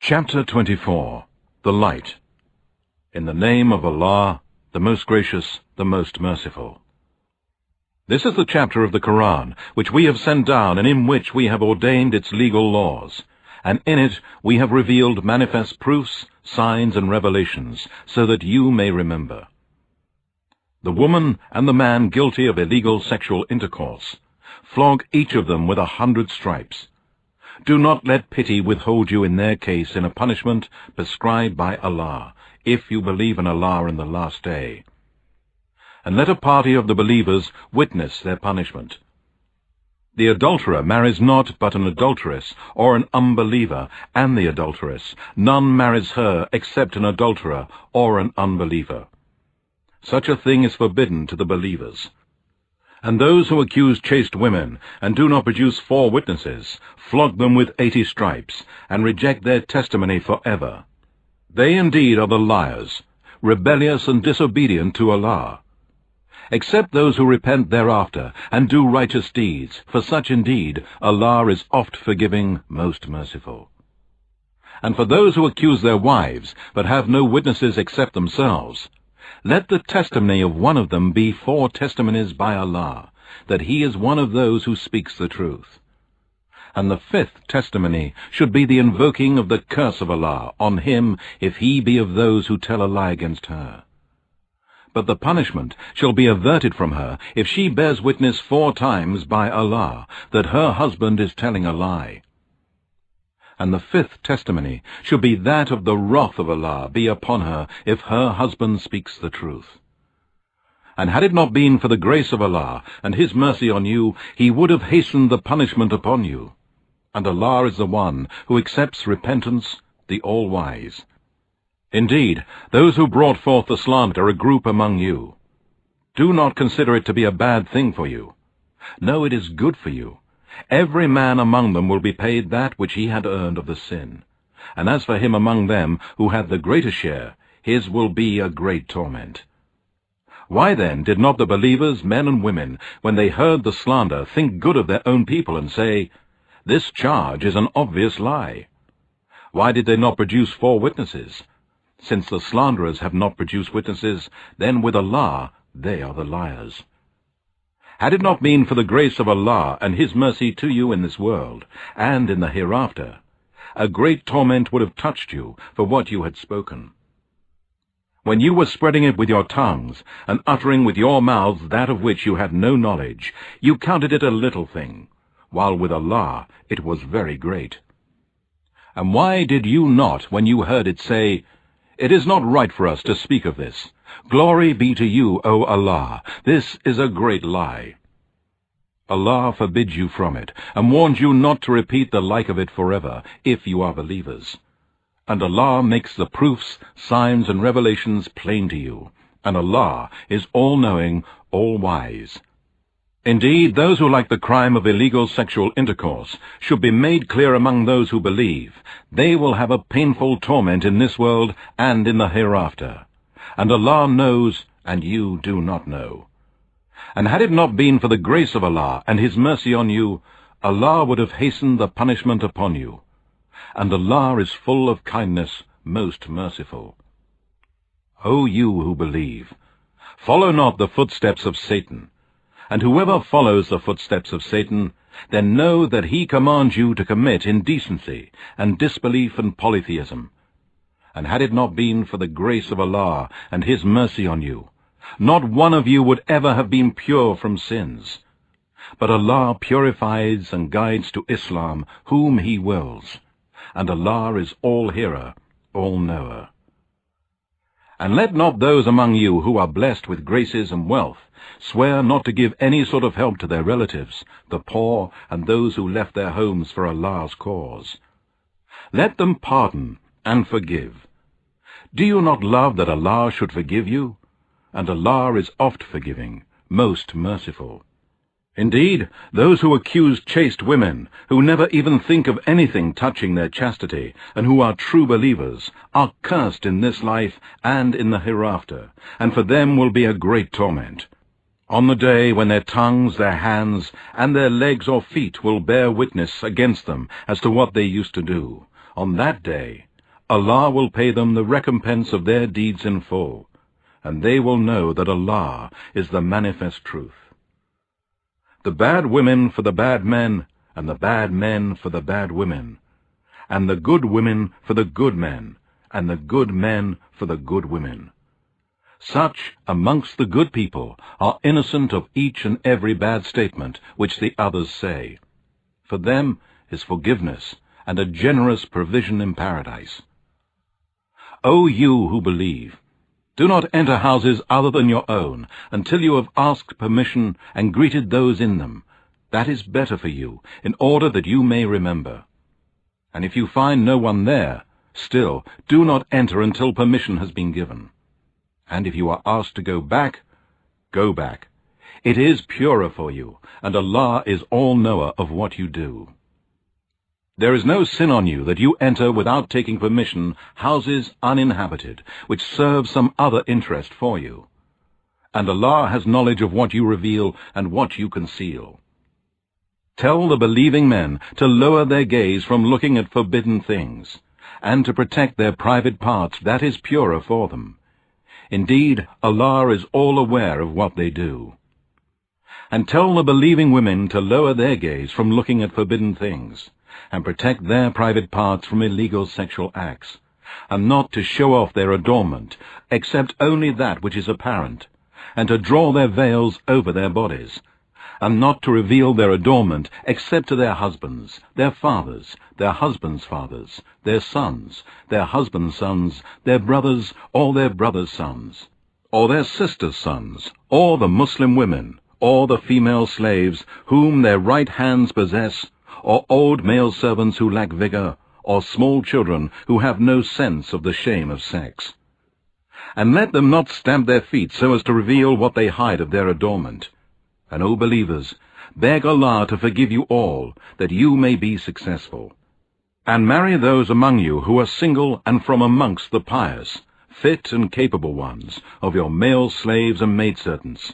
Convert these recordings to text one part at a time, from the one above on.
Chapter 24. The Light. In the name of Allah, the most gracious, the most merciful. This is the chapter of the Qur'an which we have sent down and in which we have ordained its legal laws, and in it we have revealed manifest proofs, signs and revelations, so that you may remember. The woman and the man guilty of illegal sexual intercourse, flog each of them with 100 stripes. Do not let pity withhold you in their case in a punishment prescribed by Allah, if you believe in Allah and the last day. And let a party of the believers witness their punishment. The adulterer marries not but an adulteress or an unbeliever, and the adulteress, none marries her except an adulterer or an unbeliever. Such a thing is forbidden to the believers. And those who accuse chaste women, and do not produce 4 witnesses, flog them with 80 stripes, and reject their testimony forever. They indeed are the liars, rebellious and disobedient to Allah. Except those who repent thereafter, and do righteous deeds, for such indeed Allah is oft forgiving, most merciful. And for those who accuse their wives, but have no witnesses except themselves, let the testimony of one of them be 4 testimonies by Allah, that he is one of those who speaks the truth. And the 5th testimony should be the invoking of the curse of Allah on him, if he be of those who tell a lie against her. But the punishment shall be averted from her if she bears witness 4 times by Allah that her husband is telling a lie. And the 5th testimony should be that of the wrath of Allah be upon her if her husband speaks the truth. And had it not been for the grace of Allah and His mercy on you, He would have hastened the punishment upon you. And Allah is the one who accepts repentance, the All-Wise. Indeed, those who brought forth the slander are a group among you. Do not consider it to be a bad thing for you. No, it is good for you. Every man among them will be paid that which he had earned of the sin. And as for him among them who had the greater share, his will be a great torment. Why then did not the believers, men and women, when they heard the slander, think good of their own people and say, "This charge is an obvious lie"? Why did they not produce 4 witnesses? Since the slanderers have not produced witnesses, then with Allah they are the liars. Had it not been for the grace of Allah and His mercy to you in this world, and in the hereafter, a great torment would have touched you for what you had spoken. When you were spreading it with your tongues, and uttering with your mouths that of which you had no knowledge, you counted it a little thing, while with Allah it was very great. And why did you not, when you heard it, say, "It is not right for us to speak of this. Glory be to you, O Allah, this is a great lie"? Allah forbids you from it, and warns you not to repeat the like of it forever, if you are believers. And Allah makes the proofs, signs, and revelations plain to you, and Allah is all-knowing, all-wise. Indeed, those who like the crime of illegal sexual intercourse should be made clear among those who believe. They will have a painful torment in this world and in the hereafter. And Allah knows, and you do not know. And had it not been for the grace of Allah and His mercy on you, Allah would have hastened the punishment upon you. And Allah is full of kindness, most merciful. O you who believe, follow not the footsteps of Satan. And whoever follows the footsteps of Satan, then know that he commands you to commit indecency and disbelief and polytheism. And had it not been for the grace of Allah and His mercy on you, not one of you would ever have been pure from sins. But Allah purifies and guides to Islam whom He wills, and Allah is all-hearer, all-knower. And let not those among you who are blessed with graces and wealth swear not to give any sort of help to their relatives, the poor, and those who left their homes for Allah's cause. Let them pardon and forgive. Do you not love that Allah should forgive you? And Allah is oft forgiving, most merciful. Indeed, those who accuse chaste women, who never even think of anything touching their chastity, and who are true believers, are cursed in this life and in the hereafter, and for them will be a great torment. On the day when their tongues, their hands, and their legs or feet will bear witness against them as to what they used to do, on that day Allah will pay them the recompense of their deeds in full, and they will know that Allah is the manifest truth. The bad women for the bad men, and the bad men for the bad women, and the good women for the good men, and the good men for the good women. Such amongst the good people are innocent of each and every bad statement which the others say. For them is forgiveness and a generous provision in paradise. O you who believe, do not enter houses other than your own until you have asked permission and greeted those in them. That is better for you, in order that you may remember. And if you find no one there, still do not enter until permission has been given. And if you are asked to go back, go back. It is purer for you, and Allah is all-knower of what you do. There is no sin on you that you enter without taking permission houses uninhabited, which serve some other interest for you. And Allah has knowledge of what you reveal and what you conceal. Tell the believing men to lower their gaze from looking at forbidden things, and to protect their private parts. That is purer for them. Indeed, Allah is all aware of what they do. And tell the believing women to lower their gaze from looking at forbidden things, and protect their private parts from illegal sexual acts, and not to show off their adornment, except only that which is apparent, and to draw their veils over their bodies, and not to reveal their adornment except to their husbands, their fathers, their husbands' fathers, their sons, their husbands' sons, their brothers, or their brothers' sons, or their sisters' sons, or the Muslim women, or the female slaves whom their right hands possess, or old male servants who lack vigor, or small children who have no sense of the shame of sex. And let them not stamp their feet so as to reveal what they hide of their adornment. And, O believers, beg Allah to forgive you all, that you may be successful. And marry those among you who are single and from amongst the pious, fit and capable ones, of your male slaves and maidservants.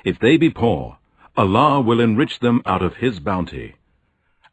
If they be poor, Allah will enrich them out of His bounty.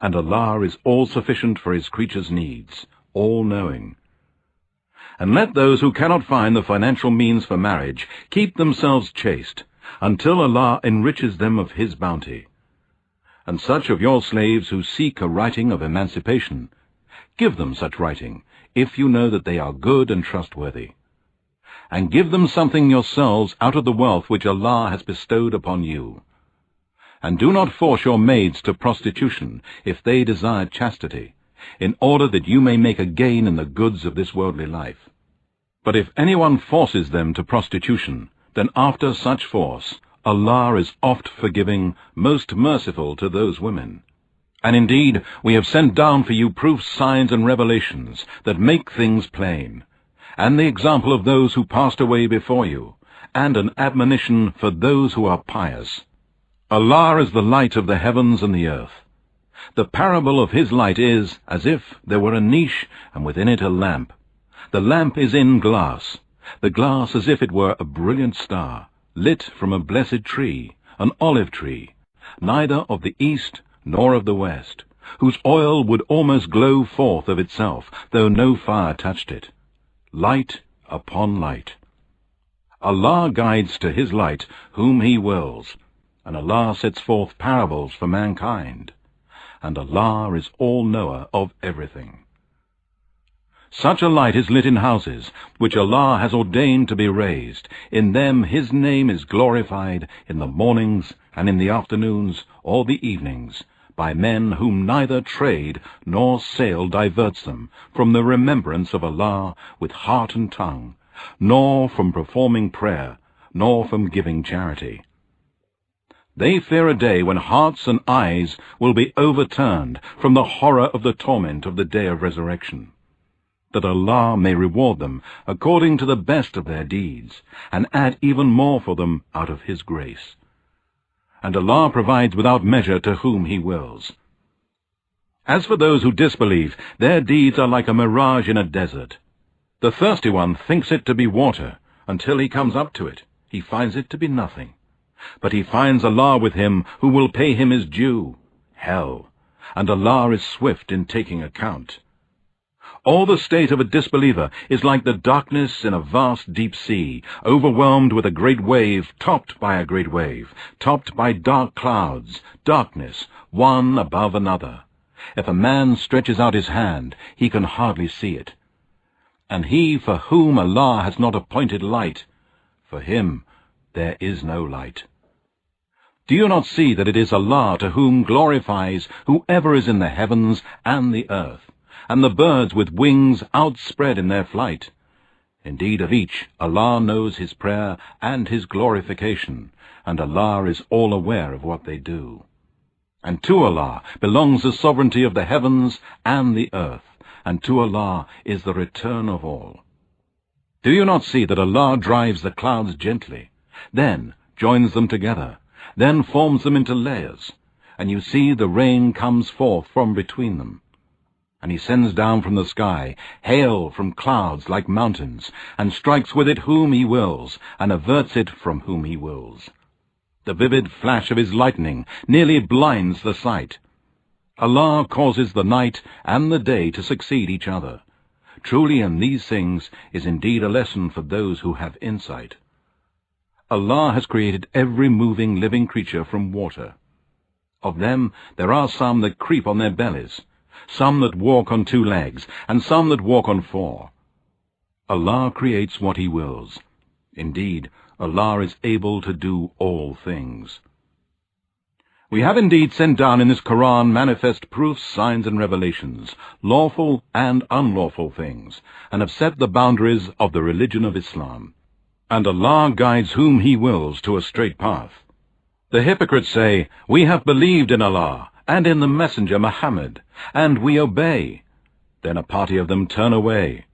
And Allah is all-sufficient for His creatures' needs, all-knowing. And let those who cannot find the financial means for marriage keep themselves chaste, until Allah enriches them of His bounty. And such of your slaves who seek a writing of emancipation, give them such writing, if you know that they are good and trustworthy. And give them something yourselves out of the wealth which Allah has bestowed upon you. And do not force your maids to prostitution, if they desire chastity, in order that you may make a gain in the goods of this worldly life. But if anyone forces them to prostitution, then after such force, Allah is oft forgiving, most merciful to those women. And indeed, we have sent down for you proofs, signs, and revelations that make things plain, and the example of those who passed away before you, and an admonition for those who are pious. Allah is the light of the heavens and the earth. The parable of His light is as if there were a niche, and within it a lamp. The lamp is in glass, the glass as if it were a brilliant star, lit from a blessed tree, an olive tree, neither of the east nor of the west, whose oil would almost glow forth of itself, though no fire touched it. Light upon light. Allah guides to His light whom He wills, and Allah sets forth parables for mankind, and Allah is all-knower of everything. Such a light is lit in houses, which Allah has ordained to be raised. In them His name is glorified in the mornings and in the afternoons or the evenings, by men whom neither trade nor sale diverts them from the remembrance of Allah with heart and tongue, nor from performing prayer, nor from giving charity. They fear a day when hearts and eyes will be overturned from the horror of the torment of the day of resurrection, that Allah may reward them according to the best of their deeds, and add even more for them out of His grace. And Allah provides without measure to whom He wills. As for those who disbelieve, their deeds are like a mirage in a desert. The thirsty one thinks it to be water, until he comes up to it. He finds it to be nothing. But he finds Allah with him who will pay him his due, hell, and Allah is swift in taking account. All the state of a disbeliever is like the darkness in a vast deep sea, overwhelmed with a great wave, topped by a great wave, topped by dark clouds, darkness, one above another. If a man stretches out his hand, he can hardly see it. And he for whom Allah has not appointed light, for him there is no light. Do you not see that it is Allah to whom glorifies whoever is in the heavens and the earth, and the birds with wings outspread in their flight? Indeed, of each Allah knows his prayer and his glorification, and Allah is all aware of what they do. And to Allah belongs the sovereignty of the heavens and the earth, and to Allah is the return of all. Do you not see that Allah drives the clouds gently, then joins them together, then forms them into layers, and you see the rain comes forth from between them? And he sends down from the sky hail from clouds like mountains, and strikes with it whom he wills, and averts it from whom he wills. The vivid flash of his lightning nearly blinds the sight. Allah causes the night and the day to succeed each other. Truly in these things is indeed a lesson for those who have insight. Allah has created every moving living creature from water. Of them there are some that creep on their bellies, some that walk on 2 legs, and some that walk on 4. Allah creates what he wills. Indeed, Allah is able to do all things. We have indeed sent down in this Qur'an manifest proofs, signs, and revelations, lawful and unlawful things, and have set the boundaries of the religion of Islam. And Allah guides whom he wills to a straight path. The hypocrites say, "We have believed in Allah, and in the Messenger Muhammad, and we obey." Then a party of them turn away.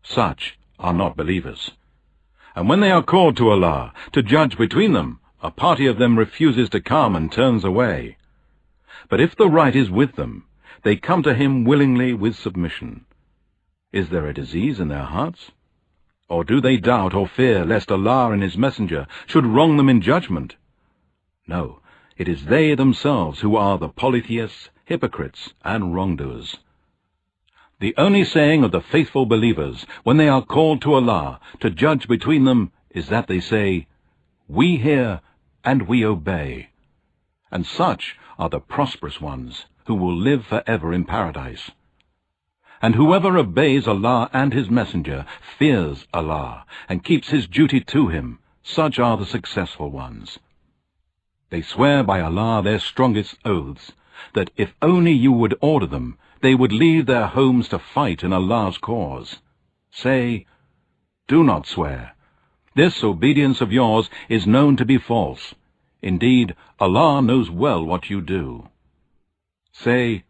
Such are not believers. And when they are called to Allah to judge between them, a party of them refuses to come and turns away. But if the right is with them, they come to him willingly with submission. Is there a disease in their hearts? Or do they doubt or fear lest Allah and his Messenger should wrong them in judgment? No, it is they themselves who are the polytheists, hypocrites, and wrongdoers. The only saying of the faithful believers when they are called to Allah to judge between them is that they say, "We hear and we obey." And such are the prosperous ones who will live forever in paradise. And whoever obeys Allah and his Messenger fears Allah and keeps his duty to him, such are the successful ones. They swear by Allah their strongest oaths, that if only you would order them, they would leave their homes to fight in Allah's cause. Say, do not swear. This obedience of yours is known to be false. Indeed, Allah knows well what you do. Say,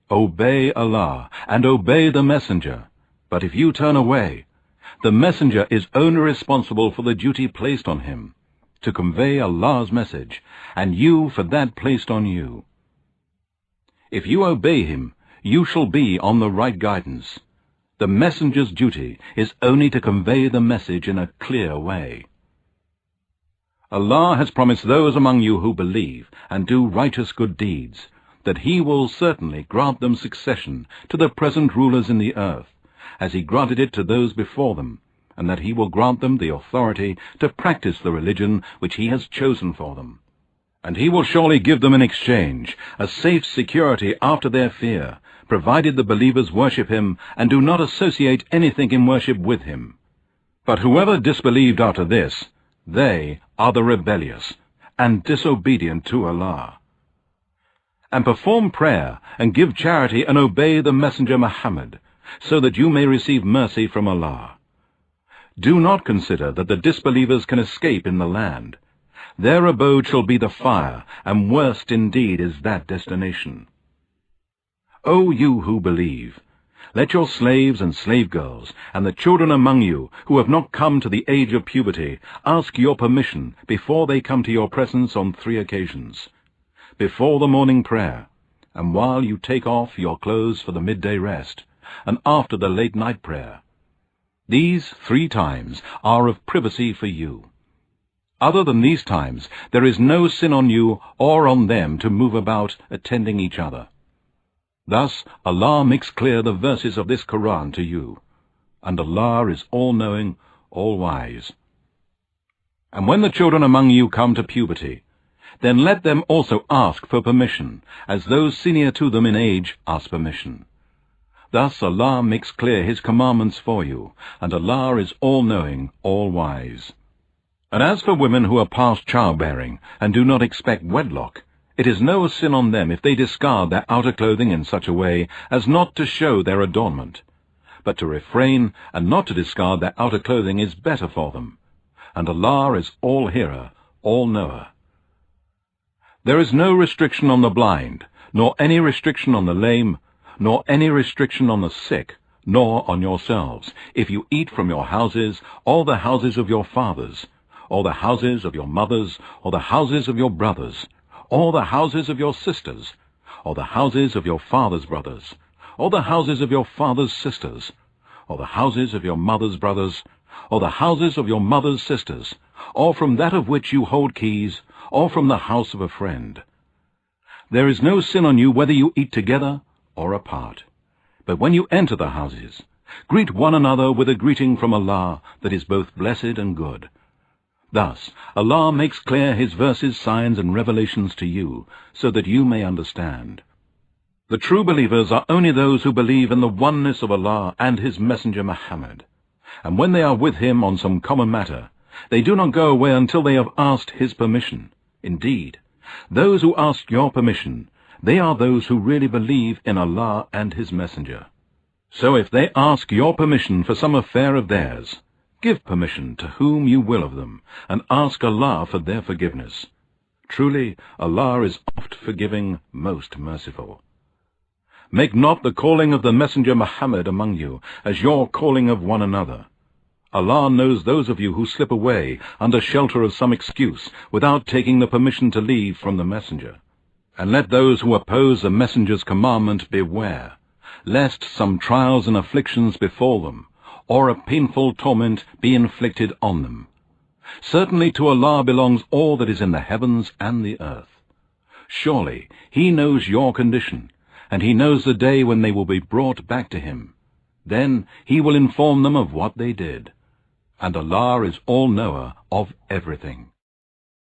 obey Allah and obey the Messenger. But if you turn away, the Messenger is only responsible for the duty placed on him, to convey Allah's message, and you for that placed on you. If you obey him, you shall be on the right guidance. The messenger's duty is only to convey the message in a clear way. Allah has promised those among you who believe and do righteous good deeds that he will certainly grant them succession to the present rulers in the earth, as he granted it to those before them, and that he will grant them the authority to practice the religion which he has chosen for them. And he will surely give them in exchange a safe security after their fear, provided the believers worship him and do not associate anything in worship with him. But whoever disbelieved after this, they are the rebellious and disobedient to Allah. And perform prayer and give charity and obey the Messenger Muhammad, so that you may receive mercy from Allah. Do not consider that the disbelievers can escape in the land. Their abode shall be the fire, and worst indeed is that destination. O you who believe, let your slaves and slave girls, and the children among you who have not come to the age of puberty, ask your permission before they come to your presence on 3 occasions. Before the morning prayer, and while you take off your clothes for the midday rest, and after the late night prayer. These 3 times are of privacy for you. Other than these times, there is no sin on you or on them to move about attending each other. Thus Allah makes clear the verses of this Qur'an to you, and Allah is all-knowing, all-wise. And when the children among you come to puberty, then let them also ask for permission, as those senior to them in age ask permission. Thus Allah makes clear His commandments for you, and Allah is all-knowing, all-wise. And as for women who are past childbearing, and do not expect wedlock, it is no sin on them if they discard their outer clothing in such a way as not to show their adornment. But to refrain and not to discard their outer clothing is better for them. And Allah is all-hearer, all-knower. There is no restriction on the blind, nor any restriction on the lame, nor any restriction on the sick, nor on yourselves, if you eat from your houses, or the houses of your fathers, or the houses of your mothers, or the houses of your brothers, or the houses of your sisters, or the houses of your father's brothers, or the houses of your father's sisters, or the houses of your mother's brothers, or the houses of your mother's sisters, or from that of which you hold keys, or from the house of a friend. There is no sin on you whether you eat together or apart. But when you enter the houses, greet one another with a greeting from Allah that is both blessed and good. Thus Allah makes clear His verses, signs, and revelations to you, so that you may understand. The true believers are only those who believe in the oneness of Allah and His Messenger Muhammad. And when they are with him on some common matter, they do not go away until they have asked his permission. Indeed, those who ask your permission, they are those who really believe in Allah and His Messenger. So if they ask your permission for some affair of theirs, give permission to whom you will of them, and ask Allah for their forgiveness. Truly, Allah is oft forgiving, most merciful. Make not the calling of the Messenger Muhammad among you as your calling of one another. Allah knows those of you who slip away under shelter of some excuse without taking the permission to leave from the Messenger. And let those who oppose the Messenger's commandment beware, lest some trials and afflictions befall them, or a painful torment be inflicted on them. Certainly to Allah belongs all that is in the heavens and the earth. Surely He knows your condition, and He knows the day when they will be brought back to Him. Then He will inform them of what they did. And Allah is all-knower of everything.